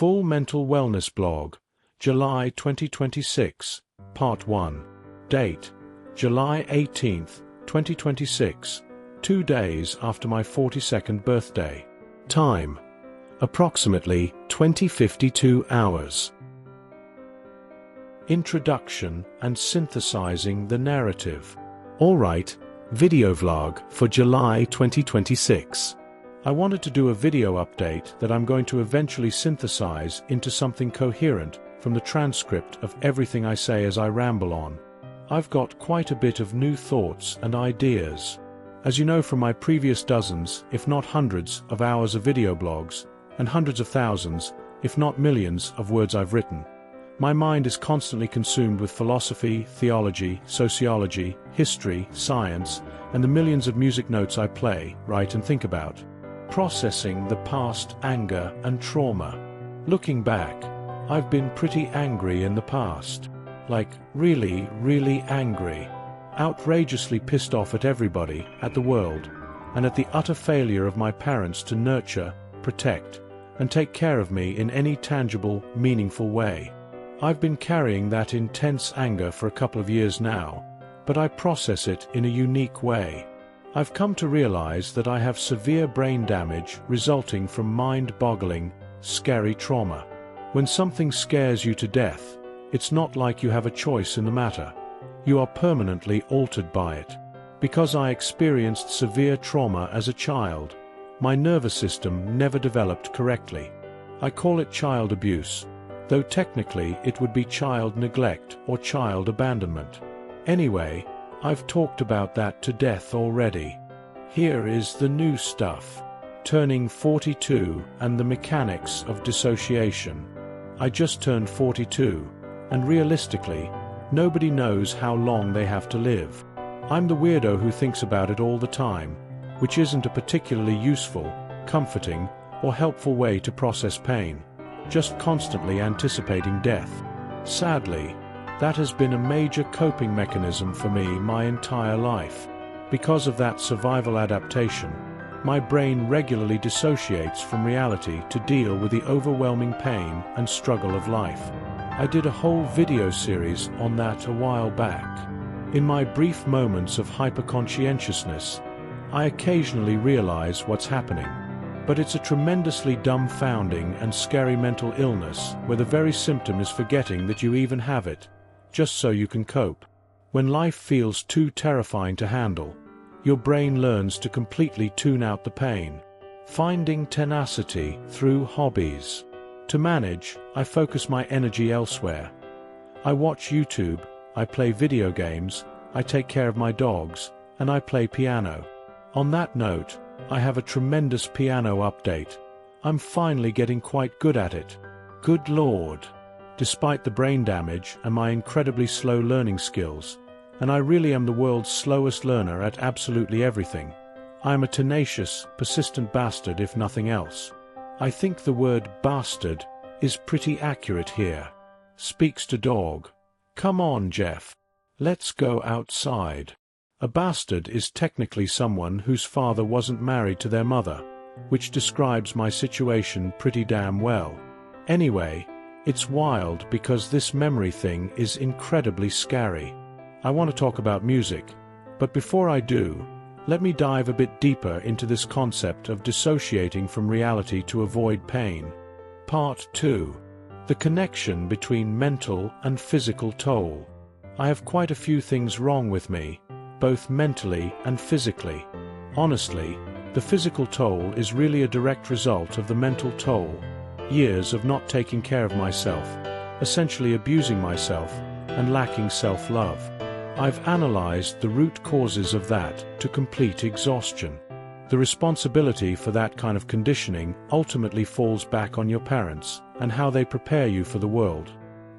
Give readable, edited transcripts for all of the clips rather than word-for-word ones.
Full Mental Wellness Blog, July 2026, Part 1. Date: July 18, 2026, 2 days after my 42nd birthday. Time: approximately 20:52 hours. Introduction and synthesizing the narrative. Alright, video vlog for July 2026. I wanted to do a video update that I'm going to eventually synthesize into something coherent from the transcript of everything I say as I ramble on. I've got quite a bit of new thoughts and ideas. As you know from my previous dozens, if not hundreds, of hours of video blogs, and hundreds of thousands, if not millions, of words I've written, my mind is constantly consumed with philosophy, theology, sociology, history, science, and the millions of music notes I play, write and think about. Processing the past anger and trauma. Looking back, I've been pretty angry in the past. Like, really, really angry. Outrageously pissed off at everybody, at the world, and at the utter failure of my parents to nurture, protect, and take care of me in any tangible, meaningful way. I've been carrying that intense anger for a couple of years now, but I process it in a unique way. I've come to realize that I have severe brain damage resulting from mind-boggling, scary trauma. When something scares you to death, it's not like you have a choice in the matter. You are permanently altered by it. Because I experienced severe trauma as a child, my nervous system never developed correctly. I call it child abuse, though technically it would be child neglect or child abandonment. Anyway, I've talked about that to death already. Here is the new stuff. Turning 42 and the mechanics of dissociation. I just turned 42, and realistically, nobody knows how long they have to live. I'm the weirdo who thinks about it all the time, which isn't a particularly useful, comforting, or helpful way to process pain. Just constantly anticipating death. Sadly, that has been a major coping mechanism for me my entire life. Because of that survival adaptation, my brain regularly dissociates from reality to deal with the overwhelming pain and struggle of life. I did a whole video series on that a while back. In my brief moments of hyperconscientiousness, I occasionally realize what's happening. But it's a tremendously dumbfounding and scary mental illness where the very symptom is forgetting that you even have it, just so you can cope. When life feels too terrifying to handle, your brain learns to completely tune out the pain. Finding tenacity through hobbies. To manage, I focus my energy elsewhere. I watch YouTube, I play video games, I take care of my dogs, and I play piano. On that note, I have a tremendous piano update. I'm finally getting quite good at it. Good Lord. Despite the brain damage and my incredibly slow learning skills, and I really am the world's slowest learner at absolutely everything, I am a tenacious, persistent bastard if nothing else. I think the word bastard is pretty accurate here. Speaks to dog. Come on, Jeff. Let's go outside. A bastard is technically someone whose father wasn't married to their mother, which describes my situation pretty damn well. Anyway, it's wild because this memory thing is incredibly scary. I want to talk about music, but before I do, let me dive a bit deeper into this concept of dissociating from reality to avoid pain. Part 2. The connection between mental and physical toll. I have quite a few things wrong with me, both mentally and physically. Honestly, the physical toll is really a direct result of the mental toll. Years of not taking care of myself, essentially abusing myself, and lacking self-love. I've analyzed the root causes of that to complete exhaustion. The responsibility for that kind of conditioning ultimately falls back on your parents and how they prepare you for the world.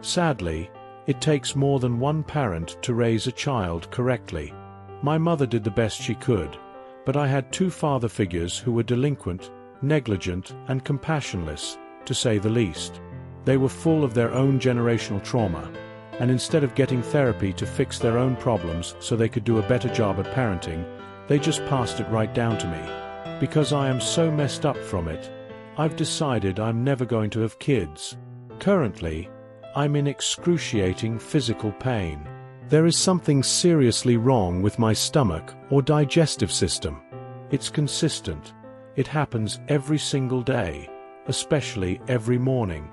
Sadly, it takes more than one parent to raise a child correctly. My mother did the best she could, but I had two father figures who were delinquent, negligent, and compassionless, to say the least. They were full of their own generational trauma, and instead of getting therapy to fix their own problems so they could do a better job at parenting, they just passed it right down to me. Because I am so messed up from it, I've decided I'm never going to have kids. Currently, I'm in excruciating physical pain. There is something seriously wrong with my stomach or digestive system. It's consistent. It happens every single day, especially every morning.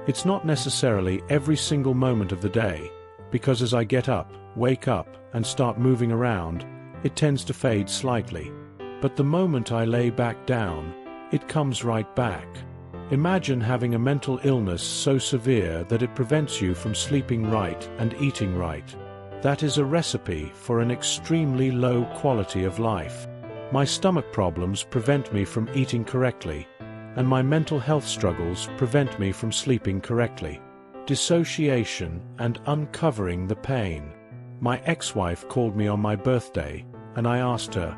It's not necessarily every single moment of the day, because as I get up, wake up, and start moving around, it tends to fade slightly. But the moment I lay back down, it comes right back. Imagine having a mental illness so severe that it prevents you from sleeping right and eating right. That is a recipe for an extremely low quality of life. My stomach problems prevent me from eating correctly, and my mental health struggles prevent me from sleeping correctly. Dissociation and uncovering the pain. My ex-wife called me on my birthday, and I asked her,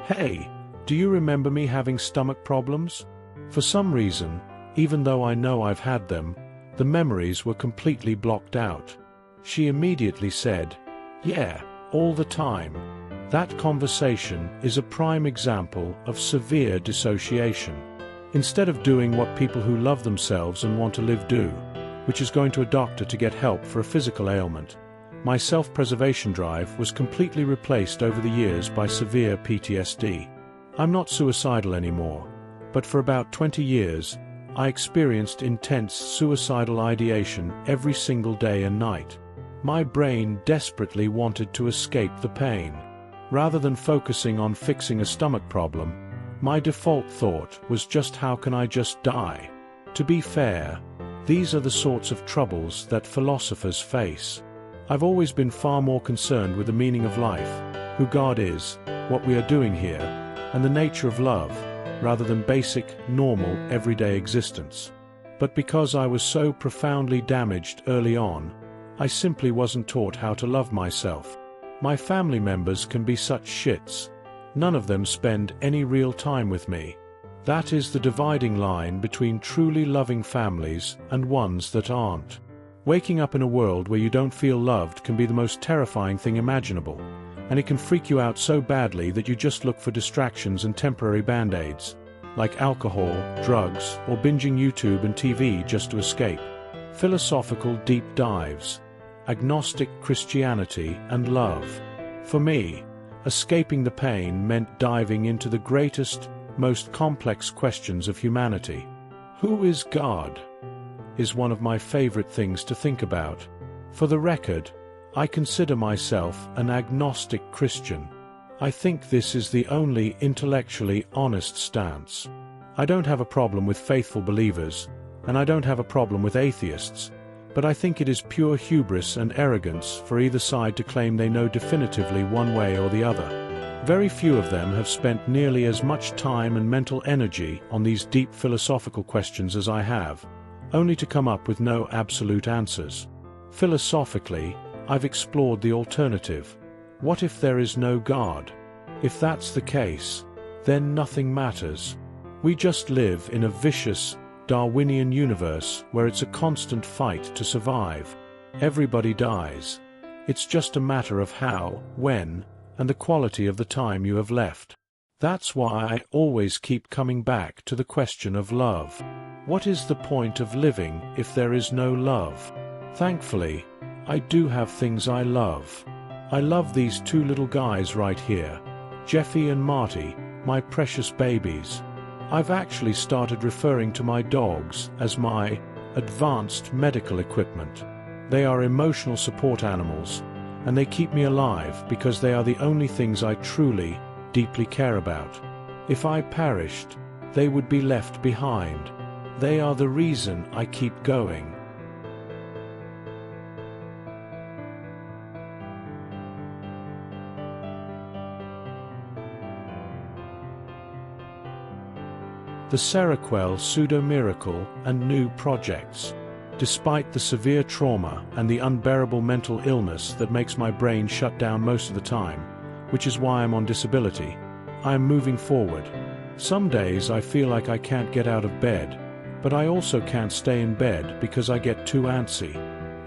"Hey, do you remember me having stomach problems?" For some reason, even though I know I've had them, the memories were completely blocked out. She immediately said, "Yeah, all the time." That conversation is a prime example of severe dissociation. Instead of doing what people who love themselves and want to live do, which is going to a doctor to get help for a physical ailment, my self-preservation drive was completely replaced over the years by severe PTSD. I'm not suicidal anymore, but for about 20 years, I experienced intense suicidal ideation every single day and night. My brain desperately wanted to escape the pain. Rather than focusing on fixing a stomach problem, my default thought was just how can I just die? To be fair, these are the sorts of troubles that philosophers face. I've always been far more concerned with the meaning of life, who God is, what we are doing here, and the nature of love, rather than basic, normal, everyday existence. But because I was so profoundly damaged early on, I simply wasn't taught how to love myself. My family members can be such shits. None of them spend any real time with me. That is the dividing line between truly loving families and ones that aren't. Waking up in a world where you don't feel loved can be the most terrifying thing imaginable, and it can freak you out so badly that you just look for distractions and temporary band-aids, like alcohol, drugs, or binging YouTube and TV just to escape. Philosophical deep dives. Agnostic Christianity and love. For me, escaping the pain meant diving into the greatest, most complex questions of humanity. Who is God? Is one of my favorite things to think about. For the record, I consider myself an agnostic Christian. I think this is the only intellectually honest stance. I don't have a problem with faithful believers, and I don't have a problem with atheists, but I think it is pure hubris and arrogance for either side to claim they know definitively one way or the other. Very few of them have spent nearly as much time and mental energy on these deep philosophical questions as I have, only to come up with no absolute answers. Philosophically, I've explored the alternative. What if there is no God? If that's the case, then nothing matters. We just live in a vicious, Darwinian universe where it's a constant fight to survive. Everybody dies. It's just a matter of how, when, and the quality of the time you have left. That's why I always keep coming back to the question of love. What is the point of living if there is no love? Thankfully, I do have things I love. I love these two little guys right here, Jeffy and Marty, my precious babies. I've actually started referring to my dogs as my advanced medical equipment. They are emotional support animals, and they keep me alive because they are the only things I truly, deeply care about. If I perished, they would be left behind. They are the reason I keep going. The Seroquel pseudo-miracle and new projects. Despite the severe trauma and the unbearable mental illness that makes my brain shut down most of the time, which is why I'm on disability, I am moving forward. Some days I feel like I can't get out of bed, but I also can't stay in bed because I get too antsy.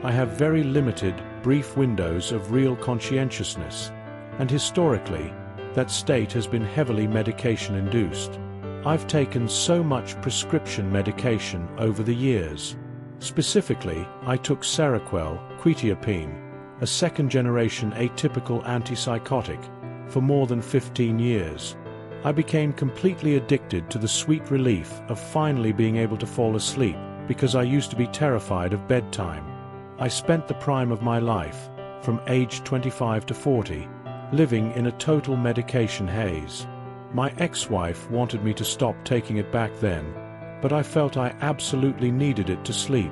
I have very limited, brief windows of real conscientiousness, and historically, that state has been heavily medication-induced. I've taken so much prescription medication over the years. Specifically, I took Seroquel, quetiapine, a second-generation atypical antipsychotic, for more than 15 years. I became completely addicted to the sweet relief of finally being able to fall asleep because I used to be terrified of bedtime. I spent the prime of my life, from age 25 to 40, living in a total medication haze. My ex-wife wanted me to stop taking it back then, but I felt I absolutely needed it to sleep.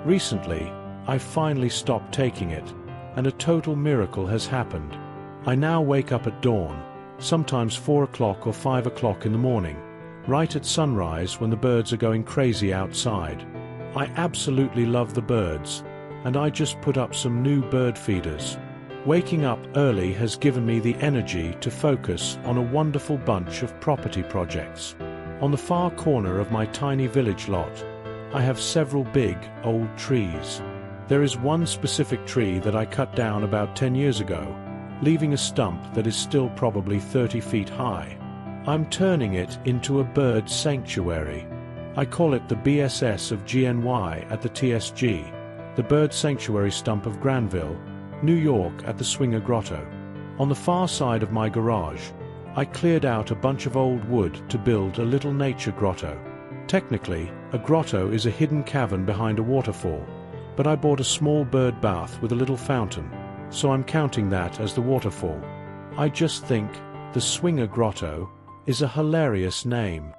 Recently, I finally stopped taking it, and a total miracle has happened. I now wake up at dawn, sometimes 4 o'clock or 5 o'clock in the morning, right at sunrise when the birds are going crazy outside. I absolutely love the birds, and I just put up some new bird feeders. Waking up early has given me the energy to focus on a wonderful bunch of property projects. On the far corner of my tiny village lot, I have several big, old trees. There is one specific tree that I cut down about 10 years ago, leaving a stump that is still probably 30 feet high. I'm turning it into a bird sanctuary. I call it the BSS of GNY at the TSG, the Bird Sanctuary Stump of Granville, New York at the Swinger Grotto. On the far side of my garage, I cleared out a bunch of old wood to build a little nature grotto. Technically, a grotto is a hidden cavern behind a waterfall, but I bought a small bird bath with a little fountain, so I'm counting that as the waterfall. I just think the Swinger Grotto is a hilarious name.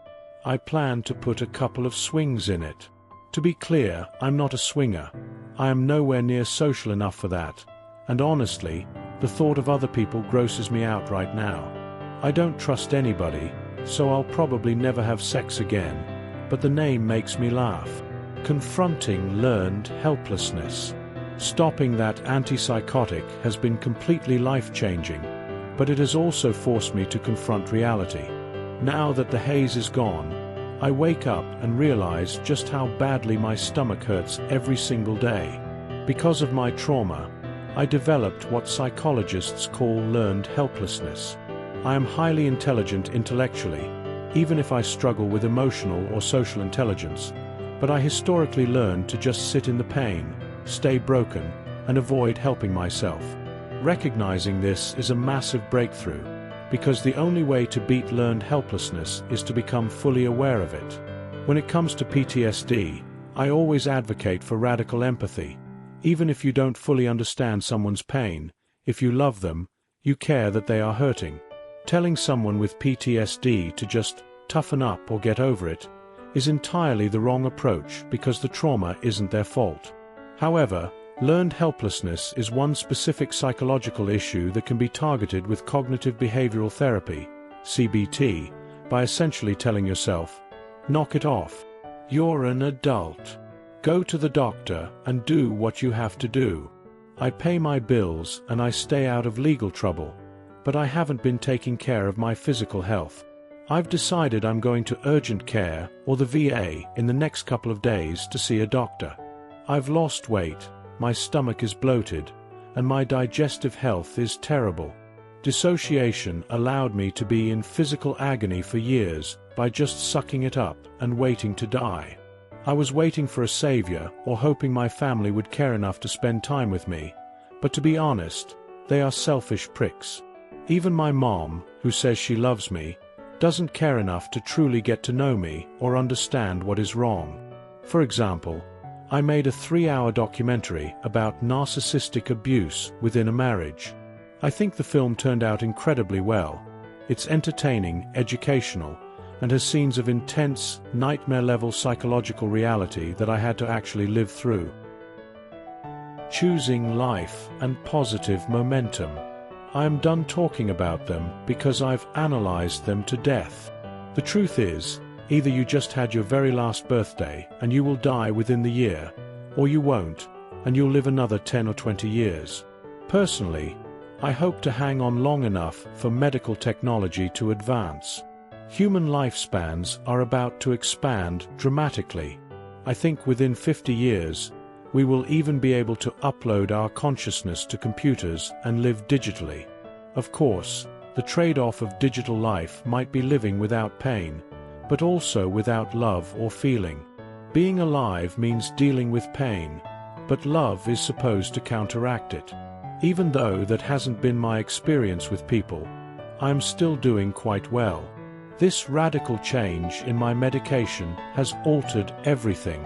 I plan to put a couple of swings in it. To be clear, I'm not a swinger. I am nowhere near social enough for that, and honestly, the thought of other people grosses me out right now. I don't trust anybody, so I'll probably never have sex again, but the name makes me laugh. Confronting learned helplessness. Stopping that antipsychotic has been completely life-changing, but it has also forced me to confront reality. Now that the haze is gone, I wake up and realize just how badly my stomach hurts every single day. Because of my trauma, I developed what psychologists call learned helplessness. I am highly intelligent intellectually, even if I struggle with emotional or social intelligence, but I historically learned to just sit in the pain, stay broken, and avoid helping myself. Recognizing this is a massive breakthrough, because the only way to beat learned helplessness is to become fully aware of it. When it comes to PTSD, I always advocate for radical empathy. Even if you don't fully understand someone's pain, if you love them, you care that they are hurting. Telling someone with PTSD to just toughen up or get over it is entirely the wrong approach because the trauma isn't their fault. However, learned helplessness is one specific psychological issue that can be targeted with cognitive behavioral therapy, CBT, by essentially telling yourself, knock it off. You're an adult. Go to the doctor and do what you have to do. I pay my bills and I stay out of legal trouble, but I haven't been taking care of my physical health. I've decided I'm going to urgent care or the VA in the next couple of days to see a doctor. I've lost weight, my stomach is bloated, and my digestive health is terrible. Dissociation allowed me to be in physical agony for years by just sucking it up and waiting to die. I was waiting for a savior or hoping my family would care enough to spend time with me, but to be honest, they are selfish pricks. Even my mom, who says she loves me, doesn't care enough to truly get to know me or understand what is wrong. For example, I made a 3-hour documentary about narcissistic abuse within a marriage. I think the film turned out incredibly well. It's entertaining, educational, and has scenes of intense, nightmare-level psychological reality that I had to actually live through. Choosing life and positive momentum. I am done talking about them because I've analyzed them to death. The truth is, either you just had your very last birthday and you will die within the year, or you won't, and you'll live another 10 or 20 years. Personally, I hope to hang on long enough for medical technology to advance. Human lifespans are about to expand dramatically. I think within 50 years, we will even be able to upload our consciousness to computers and live digitally. Of course, the trade-off of digital life might be living without pain, but also without love or feeling. Being alive means dealing with pain, but love is supposed to counteract it. Even though that hasn't been my experience with people, I'm still doing quite well. This radical change in my medication has altered everything.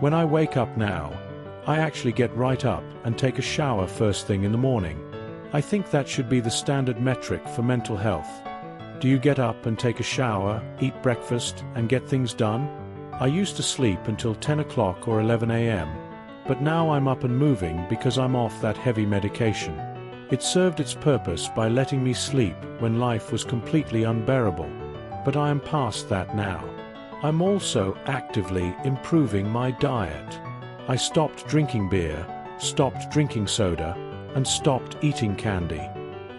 When I wake up now, I actually get right up and take a shower first thing in the morning. I think that should be the standard metric for mental health. Do you get up and take a shower, eat breakfast, and get things done? I used to sleep until 10 o'clock or 11 a.m., but now I'm up and moving because I'm off that heavy medication. It served its purpose by letting me sleep when life was completely unbearable, but I am past that now. I'm also actively improving my diet. I stopped drinking beer, stopped drinking soda, and stopped eating candy.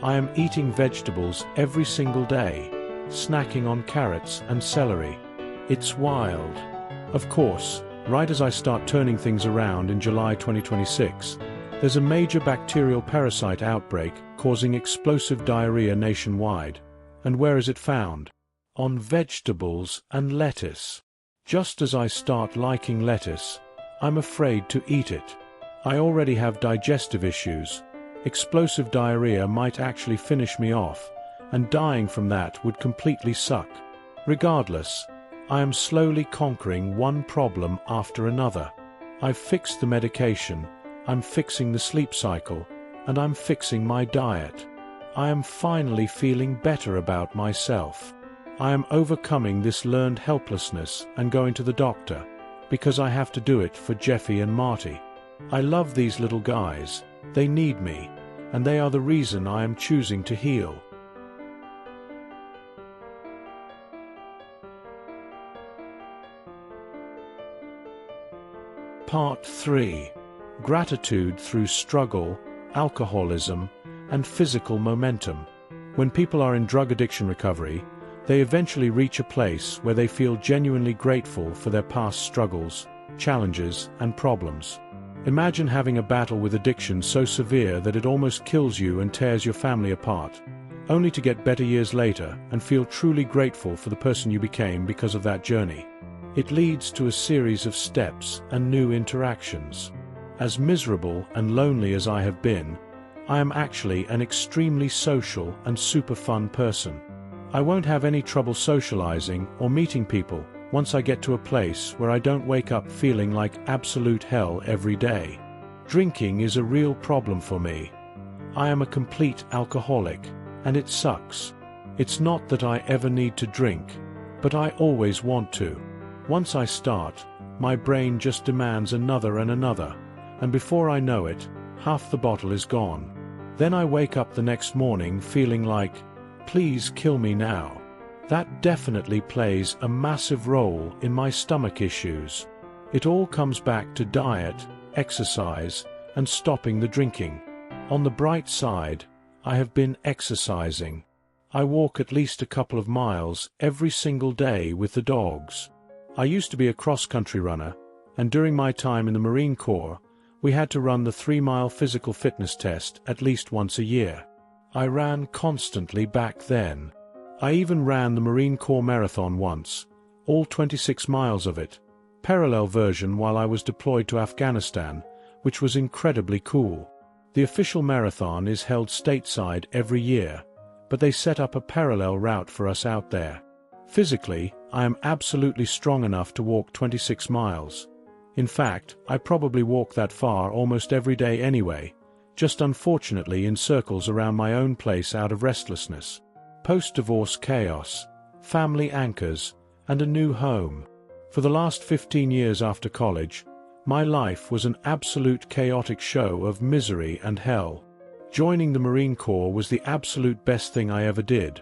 I am eating vegetables every single day, snacking on carrots and celery. It's wild. Of course, right as I start turning things around in July 2026, there's a major bacterial parasite outbreak causing explosive diarrhea nationwide. And where is it found? On vegetables and lettuce. Just as I start liking lettuce, I'm afraid to eat it. I already have digestive issues. Explosive diarrhea might actually finish me off, and dying from that would completely suck. Regardless, I am slowly conquering one problem after another. I've fixed the medication, I'm fixing the sleep cycle, and I'm fixing my diet. I am finally feeling better about myself. I am overcoming this learned helplessness and going to the doctor, because I have to do it for Jeffy and Marty. I love these little guys, they need me, and they are the reason I am choosing to heal. Part 3. Gratitude through struggle, alcoholism, and physical momentum. When people are in drug addiction recovery, they eventually reach a place where they feel genuinely grateful for their past struggles, challenges, and problems. Imagine having a battle with addiction so severe that it almost kills you and tears your family apart, only to get better years later and feel truly grateful for the person you became because of that journey. It leads to a series of steps and new interactions. As miserable and lonely as I have been, I am actually an extremely social and super fun person. I won't have any trouble socializing or meeting people once I get to a place where I don't wake up feeling like absolute hell every day. Drinking is a real problem for me. I am a complete alcoholic, and it sucks. It's not that I ever need to drink, but I always want to. Once I start, my brain just demands another and another, and before I know it, half the bottle is gone. Then I wake up the next morning feeling like, please kill me now. That definitely plays a massive role in my stomach issues. It all comes back to diet, exercise, and stopping the drinking. On the bright side, I have been exercising. I walk at least a couple of miles every single day with the dogs. I used to be a cross-country runner, and during my time in the Marine Corps, we had to run the 3-mile physical fitness test at least once a year. I ran constantly back then. I even ran the Marine Corps Marathon once, all 26 miles of it, parallel version while I was deployed to Afghanistan, which was incredibly cool. The official marathon is held stateside every year, but they set up a parallel route for us out there. Physically, I am absolutely strong enough to walk 26 miles. In fact, I probably walk that far almost every day anyway, just unfortunately in circles around my own place out of restlessness. Post-divorce chaos, family anchors, and a new home. For the last 15 years after college, my life was an absolute chaotic show of misery and hell. Joining the Marine Corps was the absolute best thing I ever did,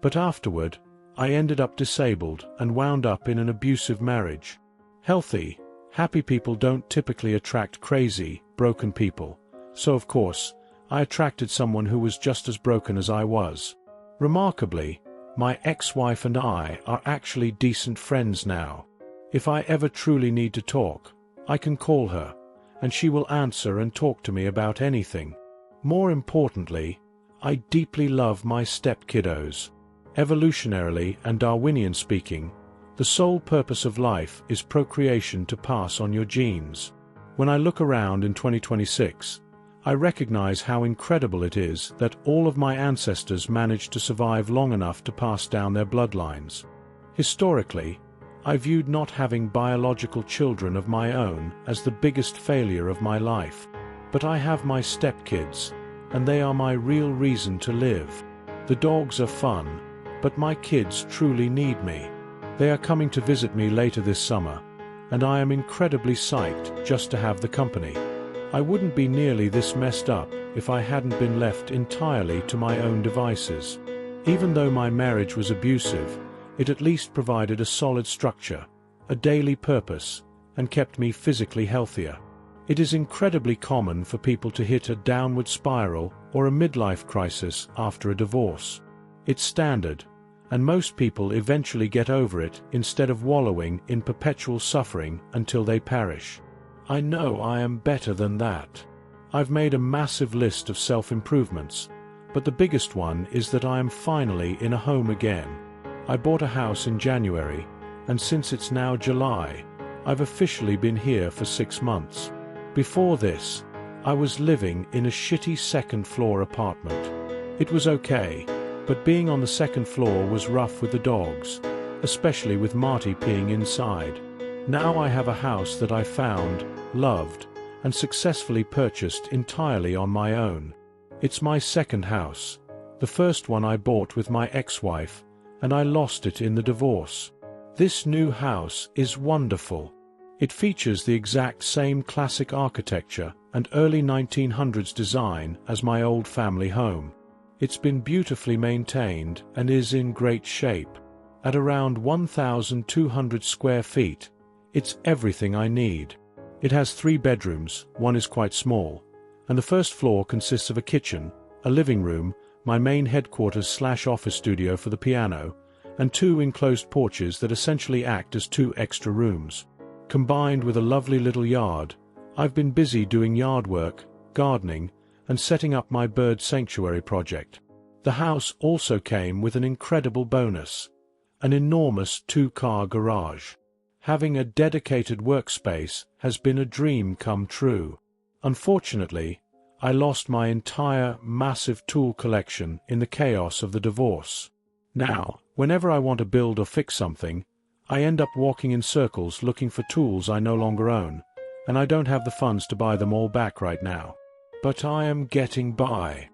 but afterward, I ended up disabled and wound up in an abusive marriage. Healthy, happy people don't typically attract crazy, broken people, so of course, I attracted someone who was just as broken as I was. Remarkably, my ex-wife and I are actually decent friends now. If I ever truly need to talk, I can call her, and she will answer and talk to me about anything. More importantly, I deeply love my step-kiddos. Evolutionarily and Darwinian speaking, The sole purpose of life is procreation to pass on your genes. When I look around in 2026, I recognize how incredible it is that all of my ancestors managed to survive long enough to pass down their bloodlines. Historically, I viewed not having biological children of my own as the biggest failure of my life. But I have my stepkids, and they are my real reason to live. The dogs are fun, but my kids truly need me. They are coming to visit me later this summer, and I am incredibly psyched just to have the company. I wouldn't be nearly this messed up if I hadn't been left entirely to my own devices. Even though my marriage was abusive, it at least provided a solid structure, a daily purpose, and kept me physically healthier. It is incredibly common for people to hit a downward spiral or a midlife crisis after a divorce. It's standard, and most people eventually get over it instead of wallowing in perpetual suffering until they perish. I know I am better than that. I've made a massive list of self-improvements, but the biggest one is that I am finally in a home again. I bought a house in January, and since it's now July, I've officially been here for 6 months. Before this, I was living in a shitty second-floor apartment. It was okay, but being on the second floor was rough with the dogs, especially with Marty peeing inside. Now I have a house that I found, loved, and successfully purchased entirely on my own. It's my second house, the first one I bought with my ex-wife, and I lost it in the divorce. This new house is wonderful. It features the exact same classic architecture and early 1900s design as my old family home. It's been beautifully maintained and is in great shape. At around 1,200 square feet, it's everything I need. It has 3 bedrooms, one is quite small, and the first floor consists of a kitchen, a living room, my main headquarters/office studio for the piano, and 2 enclosed porches that essentially act as 2 extra rooms. Combined with a lovely little yard, I've been busy doing yard work, gardening, and setting up my bird sanctuary project. The house also came with an incredible bonus: an enormous 2-car garage. Having a dedicated workspace has been a dream come true. Unfortunately, I lost my entire massive tool collection in the chaos of the divorce. Now, whenever I want to build or fix something, I end up walking in circles looking for tools I no longer own, and I don't have the funds to buy them all back right now. But I am getting by.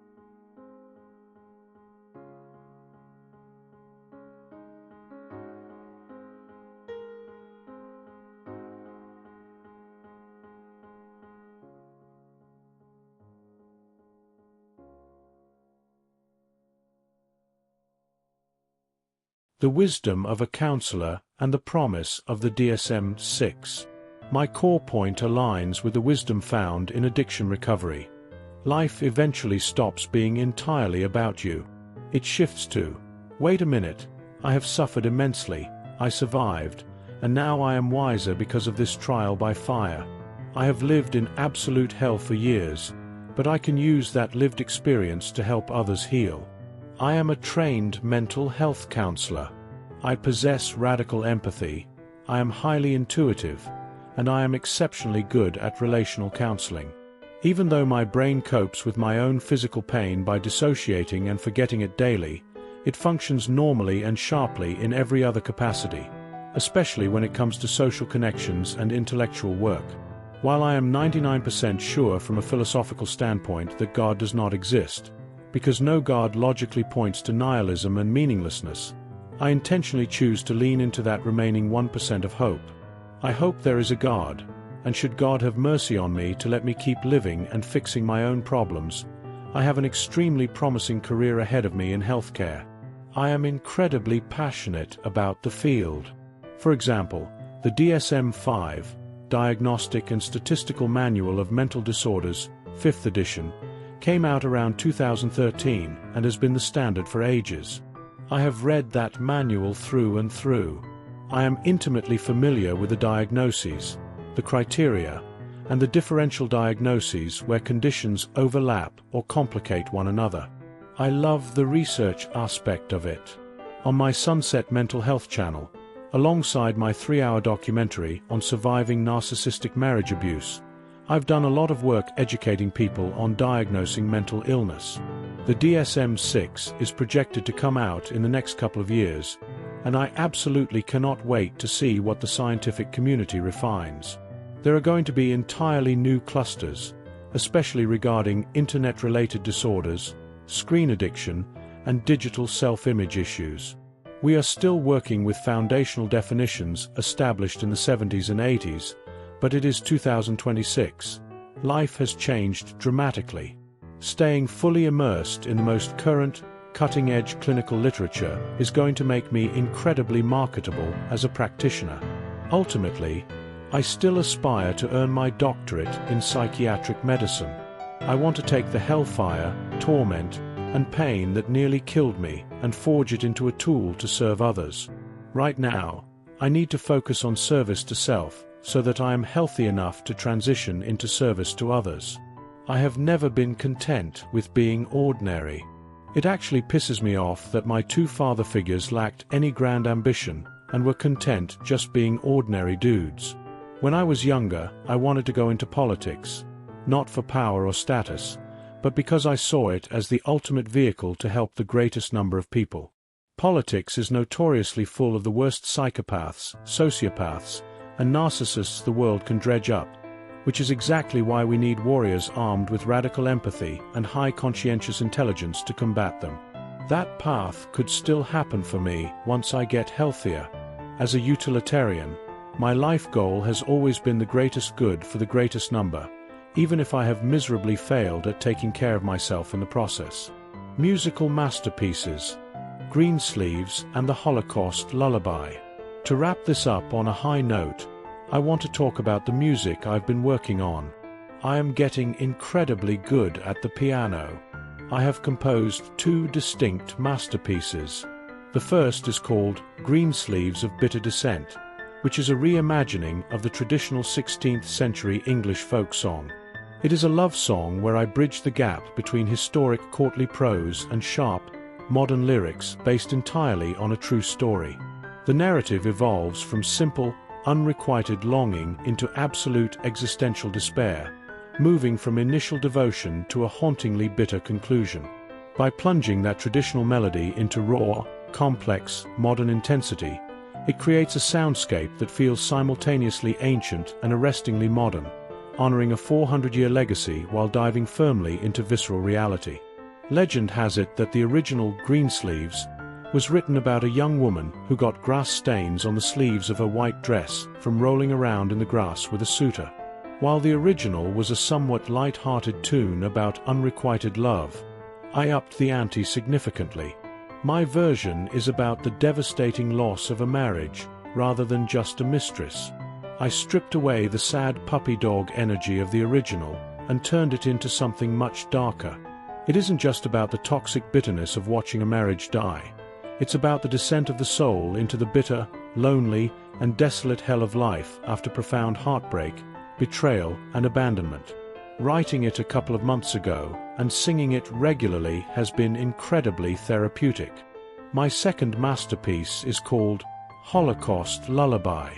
The wisdom of a counselor and the promise of the DSM-V. My core point aligns with the wisdom found in addiction recovery. Life eventually stops being entirely about you. It shifts to, wait a minute, I have suffered immensely, I survived, and now I am wiser because of this trial by fire. I have lived in absolute hell for years, but I can use that lived experience to help others heal. I am a trained mental health counselor. I possess radical empathy, I am highly intuitive, and I am exceptionally good at relational counseling. Even though my brain copes with my own physical pain by dissociating and forgetting it daily, it functions normally and sharply in every other capacity, especially when it comes to social connections and intellectual work. While I am 99% sure from a philosophical standpoint that God does not exist, because no God logically points to nihilism and meaninglessness, I intentionally choose to lean into that remaining 1% of hope. I hope there is a God, and should God have mercy on me to let me keep living and fixing my own problems, I have an extremely promising career ahead of me in healthcare. I am incredibly passionate about the field. For example, the DSM-V, Diagnostic and Statistical Manual of Mental Disorders, 5th edition, came out around 2013 and has been the standard for ages. I have read that manual through and through. I am intimately familiar with the diagnoses, the criteria, and the differential diagnoses where conditions overlap or complicate one another. I love the research aspect of it. On my Sunset Mental Health channel, Alongside my 3-hour documentary on surviving narcissistic marriage abuse, I've done a lot of work educating people on diagnosing mental illness. The DSM-V is projected to come out in the next couple of years, and I absolutely cannot wait to see what the scientific community refines. There are going to be entirely new clusters, especially regarding internet-related disorders, screen addiction, and digital self-image issues. We are still working with foundational definitions established in the 70s and 80s, but it is 2026. Life has changed dramatically. Staying fully immersed in the most current, cutting-edge clinical literature is going to make me incredibly marketable as a practitioner. Ultimately, I still aspire to earn my doctorate in psychiatric medicine. I want to take the hellfire, torment, and pain that nearly killed me and forge it into a tool to serve others. Right now, I need to focus on service to self so that I am healthy enough to transition into service to others. I have never been content with being ordinary. It actually pisses me off that my two father figures lacked any grand ambition and were content just being ordinary dudes. When I was younger, I wanted to go into politics, not for power or status, but because I saw it as the ultimate vehicle to help the greatest number of people. Politics is notoriously full of the worst psychopaths, sociopaths, and narcissists the world can dredge up, which is exactly why we need warriors armed with radical empathy and high conscientious intelligence to combat them. That path could still happen for me once I get healthier. As a utilitarian, my life goal has always been the greatest good for the greatest number, even if I have miserably failed at taking care of myself in the process. Musical masterpieces, Greensleeves and the Holocaust Lullaby. To wrap this up on a high note, I want to talk about the music I've been working on. I am getting incredibly good at the piano. I have composed 2 distinct masterpieces. The first is called Greensleeves of Bitter Descent, which is a reimagining of the traditional 16th century English folk song. It is a love song where I bridge the gap between historic courtly prose and sharp, modern lyrics based entirely on a true story. The narrative evolves from simple, unrequited longing into absolute existential despair, moving from initial devotion to a hauntingly bitter conclusion. By plunging that traditional melody into raw, complex, modern intensity, it creates a soundscape that feels simultaneously ancient and arrestingly modern, honoring a 400-year legacy while diving firmly into visceral reality. Legend has it that the original Greensleeves was written about a young woman who got grass stains on the sleeves of her white dress from rolling around in the grass with a suitor. While the original was a somewhat light-hearted tune about unrequited love, I upped the ante significantly. My version is about the devastating loss of a marriage, rather than just a mistress. I stripped away the sad puppy dog energy of the original and turned it into something much darker. It isn't just about the toxic bitterness of watching a marriage die. It's about the descent of the soul into the bitter, lonely, and desolate hell of life after profound heartbreak, betrayal, and abandonment. Writing it a couple of months ago and singing it regularly has been incredibly therapeutic. My second masterpiece is called Holocaust Lullaby.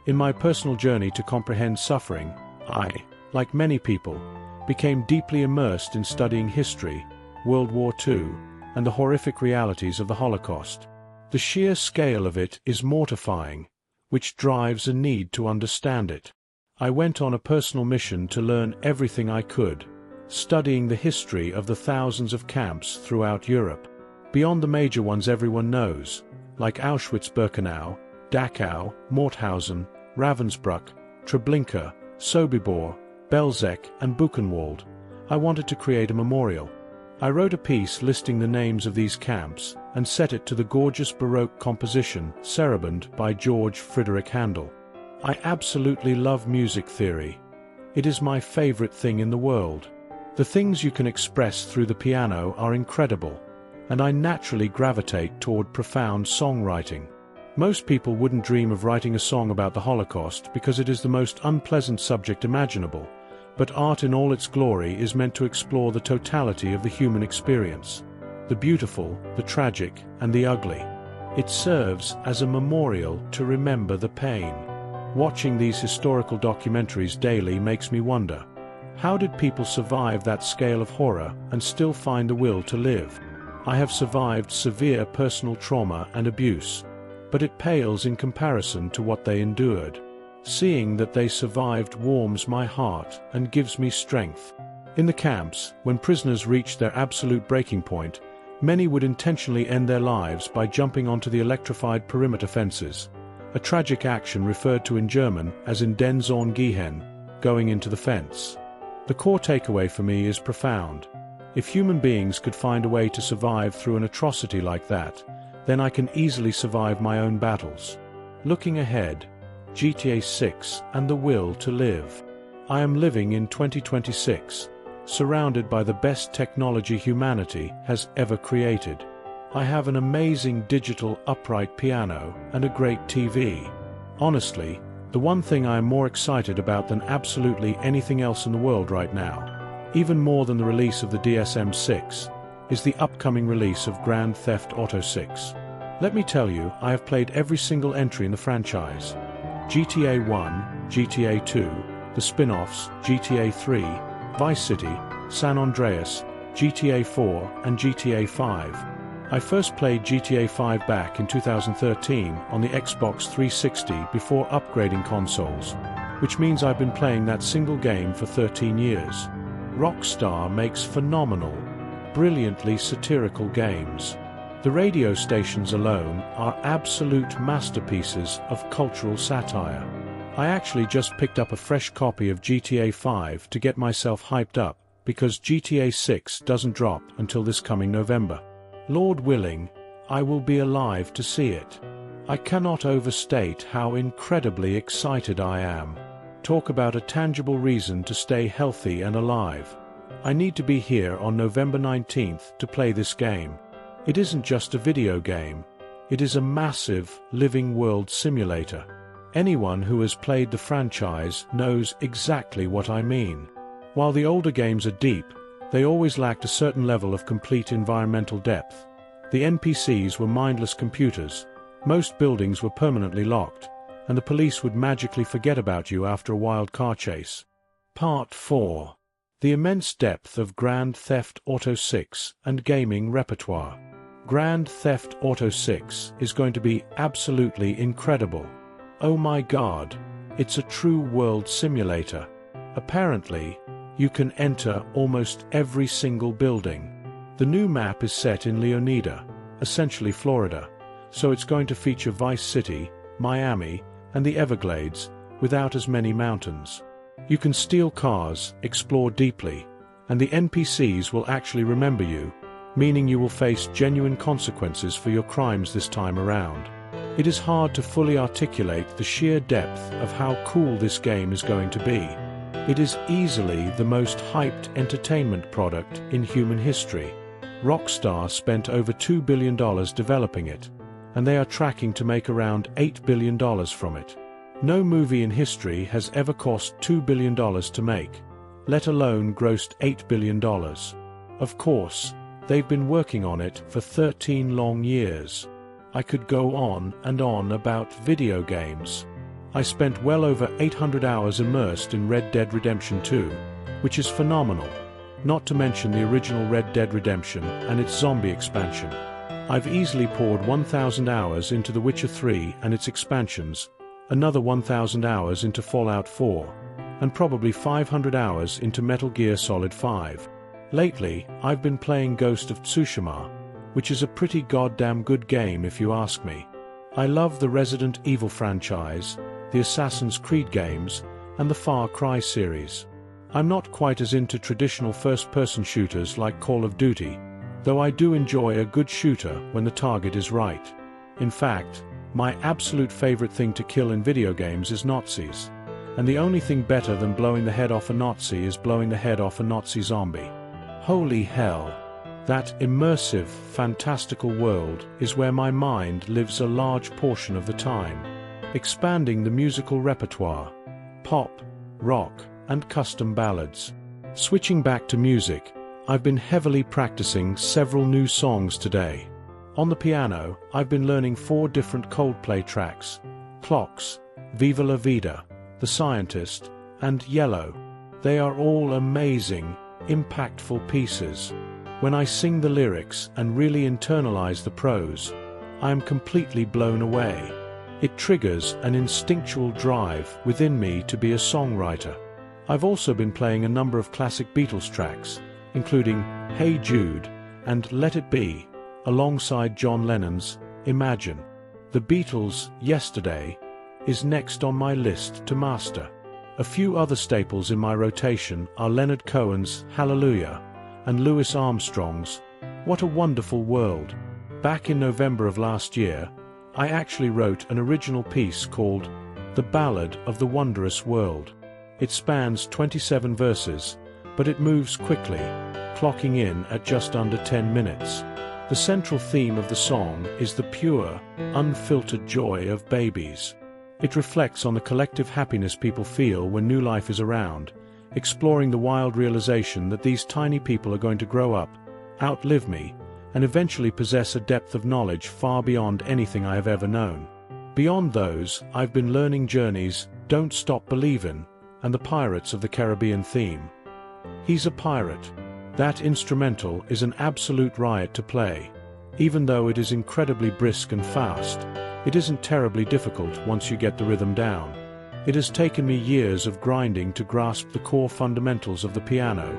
In my personal journey to comprehend suffering, I, like many people, became deeply immersed in studying history, World War II, and the horrific realities of the Holocaust. The sheer scale of it is mortifying, which drives a need to understand it. I went on a personal mission to learn everything I could, studying the history of the thousands of camps throughout Europe, beyond the major ones everyone knows, like Auschwitz-Birkenau, Dachau, Mauthausen, Ravensbrück, Treblinka, Sobibor, Belzec, and Buchenwald. I wanted to create a memorial. I wrote a piece listing the names of these camps and set it to the gorgeous Baroque composition Sarabande by George Frideric Handel. I absolutely love music theory. It is my favorite thing in the world. The things you can express through the piano are incredible, and I naturally gravitate toward profound songwriting. Most people wouldn't dream of writing a song about the Holocaust because it is the most unpleasant subject imaginable, but art in all its glory is meant to explore the totality of the human experience, the beautiful, the tragic, and the ugly. It serves as a memorial to remember the pain. Watching these historical documentaries daily makes me wonder, how did people survive that scale of horror and still find the will to live? I have survived severe personal trauma and abuse, but it pales in comparison to what they endured. Seeing that they survived warms my heart and gives me strength. In the camps, when prisoners reached their absolute breaking point, many would intentionally end their lives by jumping onto the electrified perimeter fences, a tragic action referred to in German as in den Zorn gehen, going into the fence. The core takeaway for me is profound. If human beings could find a way to survive through an atrocity like that, then I can easily survive my own battles. Looking ahead, GTA 6 and the will to live. I am living in 2026, surrounded by the best technology humanity has ever created. I have an amazing digital upright piano and a great TV. Honestly, the one thing I am more excited about than absolutely anything else in the world right now, even more than the release of the DSM-V, is the upcoming release of Grand Theft Auto 6. Let me tell you, I have played every single entry in the franchise. GTA 1, GTA 2, the spin-offs, GTA 3, Vice City, San Andreas, GTA 4, and GTA 5. I first played GTA 5 back in 2013 on the Xbox 360 before upgrading consoles, which means I've been playing that single game for 13 years. Rockstar makes phenomenal, brilliantly satirical games. The radio stations alone are absolute masterpieces of cultural satire. I actually just picked up a fresh copy of GTA 5 to get myself hyped up, because GTA 6 doesn't drop until this coming November. Lord willing, I will be alive to see it. I cannot overstate how incredibly excited I am. Talk about a tangible reason to stay healthy and alive. I need to be here on November 19th to play this game. It isn't just a video game. It is a massive, living world simulator. Anyone who has played the franchise knows exactly what I mean. While the older games are deep, they always lacked a certain level of complete environmental depth. The NPCs were mindless computers, most buildings were permanently locked, and the police would magically forget about you after a wild car chase. Part 4. The immense depth of Grand Theft Auto 6 and gaming repertoire. Grand Theft Auto 6 is going to be absolutely incredible. Oh my God, it's a true world simulator. Apparently, you can enter almost every single building. The new map is set in Leonida, essentially Florida, so it's going to feature Vice City, Miami, and the Everglades, without as many mountains. You can steal cars, explore deeply, and the NPCs will actually remember you, meaning you will face genuine consequences for your crimes this time around. It is hard to fully articulate the sheer depth of how cool this game is going to be. It is easily the most hyped entertainment product in human history. Rockstar spent over $2 billion developing it, and they are tracking to make around $8 billion from it. No movie in history has ever cost $2 billion to make, let alone grossed $8 billion. Of course, they've been working on it for 13 long years. I could go on and on about video games. I spent well over 800 hours immersed in Red Dead Redemption 2, which is phenomenal, not to mention the original Red Dead Redemption and its zombie expansion. I've easily poured 1,000 hours into The Witcher 3 and its expansions, another 1,000 hours into Fallout 4, and probably 500 hours into Metal Gear Solid 5. Lately, I've been playing Ghost of Tsushima, which is a pretty goddamn good game if you ask me. I love the Resident Evil franchise, the Assassin's Creed games, and the Far Cry series. I'm not quite as into traditional first-person shooters like Call of Duty, though I do enjoy a good shooter when the target is right. In fact, my absolute favorite thing to kill in video games is Nazis, and the only thing better than blowing the head off a Nazi is blowing the head off a Nazi zombie. Holy hell! That immersive, fantastical world is where my mind lives a large portion of the time. Expanding the musical repertoire, pop, rock, and custom ballads. Switching back to music, I've been heavily practicing several new songs today. On the piano, I've been learning 4 different Coldplay tracks: Clocks, Viva la Vida, The Scientist, and Yellow. They are all amazing, impactful pieces. When I sing the lyrics and really internalize the prose, I am completely blown away. It triggers an instinctual drive within me to be a songwriter. I've also been playing a number of classic Beatles tracks, including Hey Jude and Let It Be, alongside John Lennon's Imagine. The Beatles' Yesterday is next on my list to master. A few other staples in my rotation are Leonard Cohen's Hallelujah and Louis Armstrong's What a Wonderful World. Back in November of last year, I actually wrote an original piece called The Ballad of the Wondrous World. It spans 27 verses, but it moves quickly, clocking in at just under 10 minutes. The central theme of the song is the pure, unfiltered joy of babies. It reflects on the collective happiness people feel when new life is around, exploring the wild realization that these tiny people are going to grow up, outlive me, and eventually possess a depth of knowledge far beyond anything I have ever known. Beyond those, I've been learning Journey's Don't Stop Believin' and the Pirates of the Caribbean theme. He's a pirate. That instrumental is an absolute riot to play. Even though it is incredibly brisk and fast, it isn't terribly difficult once you get the rhythm down. It has taken me years of grinding to grasp the core fundamentals of the piano,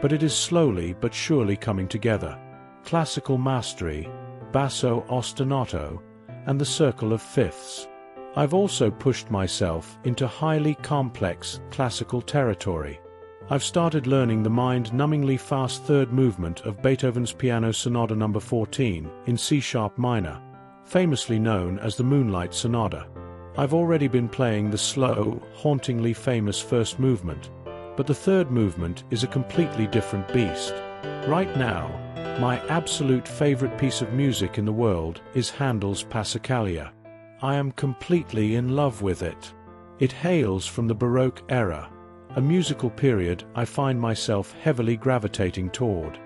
but it is slowly but surely coming together. Classical mastery, basso ostinato, and the circle of fifths. I've also pushed myself into highly complex classical territory. I've started learning the mind-numbingly fast third movement of Beethoven's Piano Sonata No. 14 in C-sharp minor, famously known as the Moonlight Sonata. I've already been playing the slow, hauntingly famous first movement, but the third movement is a completely different beast. Right now, my absolute favorite piece of music in the world is Handel's Passacaglia. I am completely in love with it. It hails from the Baroque era, a musical period I find myself heavily gravitating toward.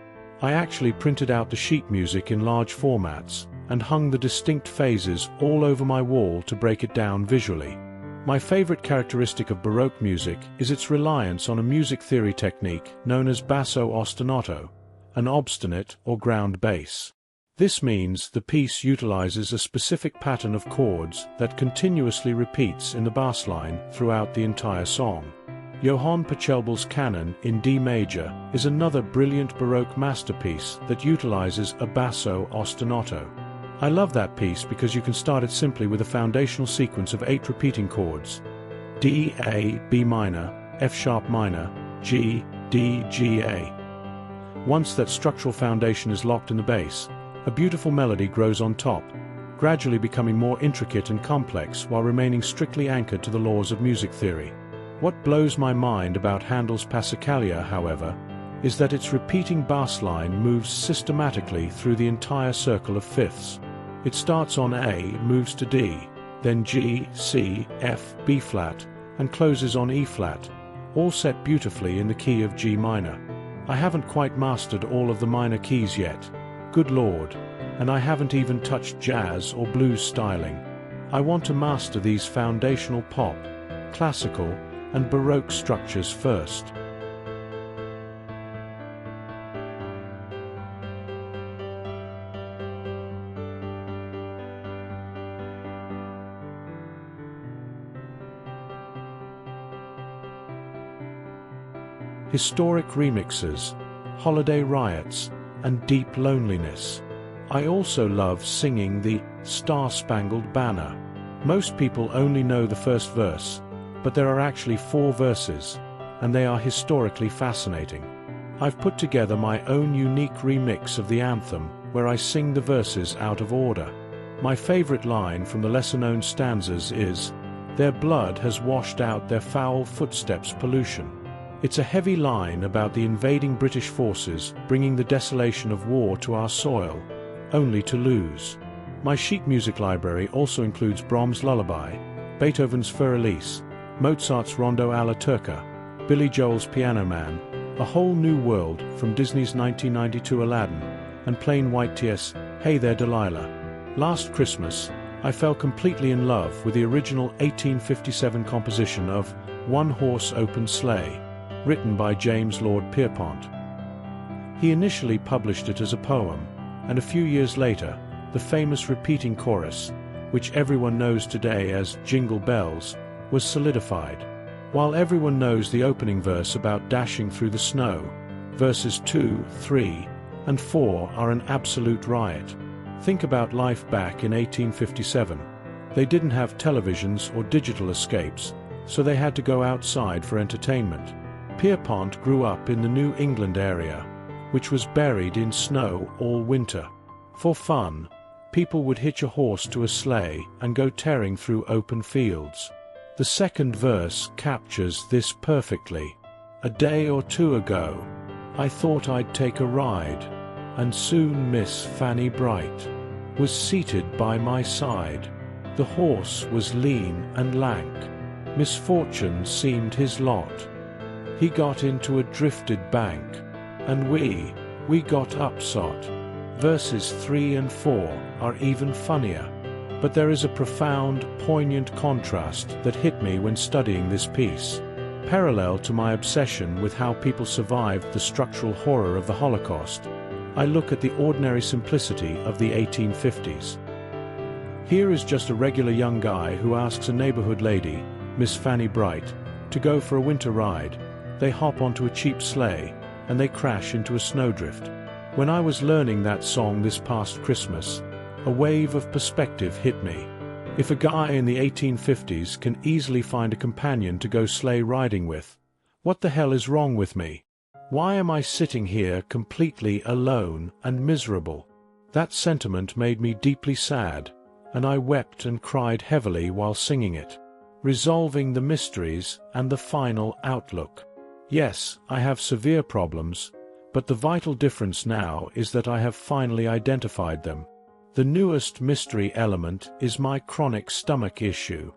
I actually printed out the sheet music in large formats and hung the distinct phases all over my wall to break it down visually. My favorite characteristic of Baroque music is its reliance on a music theory technique known as basso ostinato, an obstinate or ground bass. This means the piece utilizes a specific pattern of chords that continuously repeats in the bass line throughout the entire song. Johann Pachelbel's Canon in D major is another brilliant Baroque masterpiece that utilizes a basso ostinato. I love that piece because you can start it simply with a foundational sequence of 8 repeating chords: D, A, B minor, F sharp minor, G, D, G, A. Once that structural foundation is locked in the bass, a beautiful melody grows on top, gradually becoming more intricate and complex while remaining strictly anchored to the laws of music theory. What blows my mind about Handel's Passacaglia, however, is that its repeating bass line moves systematically through the entire circle of fifths. It starts on A, moves to D, then G, C, F, B flat, and closes on E flat, all set beautifully in the key of G minor. I haven't quite mastered all of the minor keys yet, good lord, and I haven't even touched jazz or blues styling. I want to master these foundational pop, classical, and Baroque structures first. Historic remixes, holiday riots, and deep loneliness. I also love singing the Star-Spangled Banner. Most people only know the first verse, but there are actually 4 verses, and they are historically fascinating. I've put together my own unique remix of the anthem, where I sing the verses out of order. My favorite line from the lesser-known stanzas is, "Their blood has washed out their foul footsteps' pollution." It's a heavy line about the invading British forces bringing the desolation of war to our soil, only to lose. My sheet music library also includes Brahms' Lullaby, Beethoven's Für Elise, Mozart's Rondo alla Turca, Billy Joel's Piano Man, A Whole New World from Disney's 1992 Aladdin, and Plain White T's Hey there, Delilah. Last Christmas, I fell completely in love with the original 1857 composition of One Horse Open Sleigh, written by James Lord Pierpont. He initially published it as a poem, and a few years later, the famous repeating chorus, which everyone knows today as Jingle Bells, was solidified. While everyone knows the opening verse about dashing through the snow, verses 2, 3, and 4 are an absolute riot. Think about life back in 1857. They didn't have televisions or digital escapes, so they had to go outside for entertainment. Pierpont grew up in the New England area, which was buried in snow all winter. For fun, people would hitch a horse to a sleigh and go tearing through open fields. The second verse captures this perfectly. A day or two ago, I thought I'd take a ride, and soon Miss Fanny Bright was seated by my side. The horse was lean and lank. Misfortune seemed his lot. He got into a drifted bank, and we got upsot. Verses 3 and 4 are even funnier. But there is a profound, poignant contrast that hit me when studying this piece. Parallel to my obsession with how people survived the structural horror of the Holocaust, I look at the ordinary simplicity of the 1850s. Here is just a regular young guy who asks a neighborhood lady, Miss Fanny Bright, to go for a winter ride. They hop onto a cheap sleigh, and they crash into a snowdrift. When I was learning that song this past Christmas, a wave of perspective hit me. If a guy in the 1850s can easily find a companion to go sleigh riding with, what the hell is wrong with me? Why am I sitting here completely alone and miserable? That sentiment made me deeply sad, and I wept and cried heavily while singing it. Resolving the mysteries and the final outlook. Yes, I have severe problems, but the vital difference now is that I have finally identified them. The newest mystery element is my chronic stomach issue.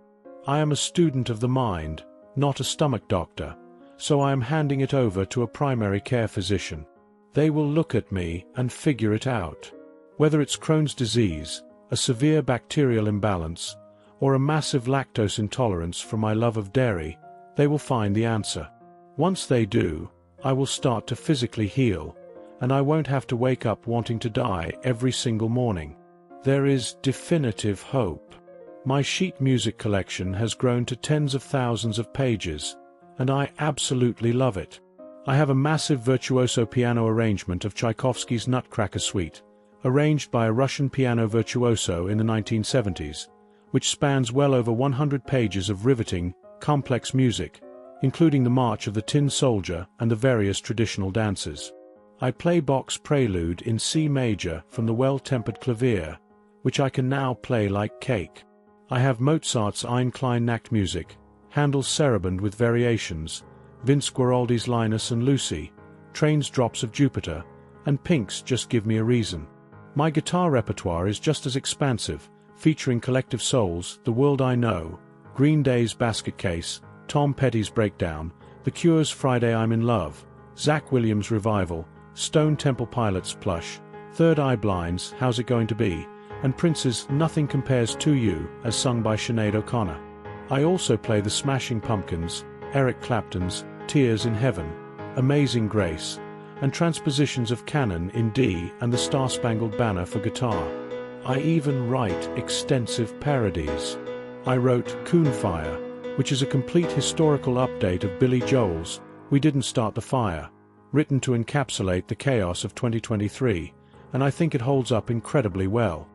I am a student of the mind, not a stomach doctor, so I am handing it over to a primary care physician. They will look at me and figure it out. Whether it's Crohn's disease, a severe bacterial imbalance, or a massive lactose intolerance from my love of dairy, they will find the answer. Once they do, I will start to physically heal, and I won't have to wake up wanting to die every single morning. There is definitive hope. My sheet music collection has grown to tens of thousands of pages, and I absolutely love it. I have a massive virtuoso piano arrangement of Tchaikovsky's Nutcracker Suite, arranged by a Russian piano virtuoso in the 1970s, which spans well over 100 pages of riveting, complex music, including the March of the Tin Soldier and the various traditional dances. I play Bach's Prelude in C major from the Well-Tempered Clavier, which I can now play like cake. I have Mozart's Ein klein Nachtmusik, Handel's Saraband with variations, Vince Guaraldi's Linus and Lucy, Train's Drops of Jupiter, and Pink's Just Give Me a Reason. My guitar repertoire is just as expansive, featuring Collective Souls, The World I Know, Green Day's Basket Case, Tom Petty's Breakdown, The Cure's Friday I'm in Love, Zach Williams' Revival, Stone Temple Pilots Plush, Third Eye Blind's How's It Going to Be, and Prince's Nothing Compares to You as sung by Sinead O'Connor. I also play the Smashing Pumpkins, Eric Clapton's Tears in Heaven, Amazing Grace, and transpositions of Canon in D and the Star-Spangled Banner for guitar. I even write extensive parodies. I wrote Coonfire, which is a complete historical update of Billy Joel's We Didn't Start the Fire, written to encapsulate the chaos of 2023, and I think it holds up incredibly well.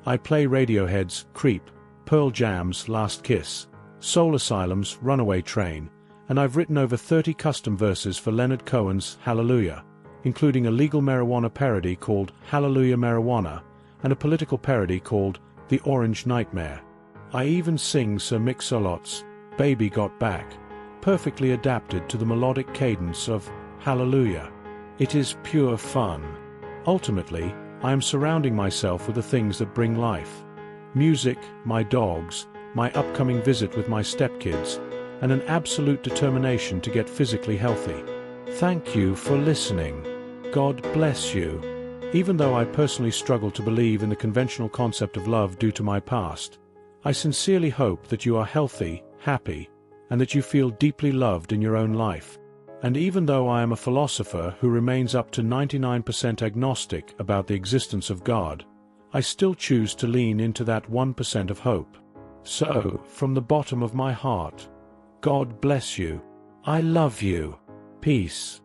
I play Radiohead's Creep, Pearl Jam's Last Kiss, Soul Asylum's Runaway Train, and I've written over 30 custom verses for Leonard Cohen's Hallelujah, including a legal marijuana parody called Hallelujah Marijuana and a political parody called The Orange Nightmare. I even sing Sir Mix-a-Lot's Baby Got Back, perfectly adapted to the melodic cadence of Hallelujah. It is pure fun. Ultimately, I am surrounding myself with the things that bring life. Music, my dogs, my upcoming visit with my stepkids, and an absolute determination to get physically healthy. Thank you for listening. God bless you. Even though I personally struggle to believe in the conventional concept of love due to my past, I sincerely hope that you are healthy, happy, and that you feel deeply loved in your own life. And even though I am a philosopher who remains up to 99% agnostic about the existence of God, I still choose to lean into that 1% of hope. So, from the bottom of my heart, God bless you. I love you. Peace.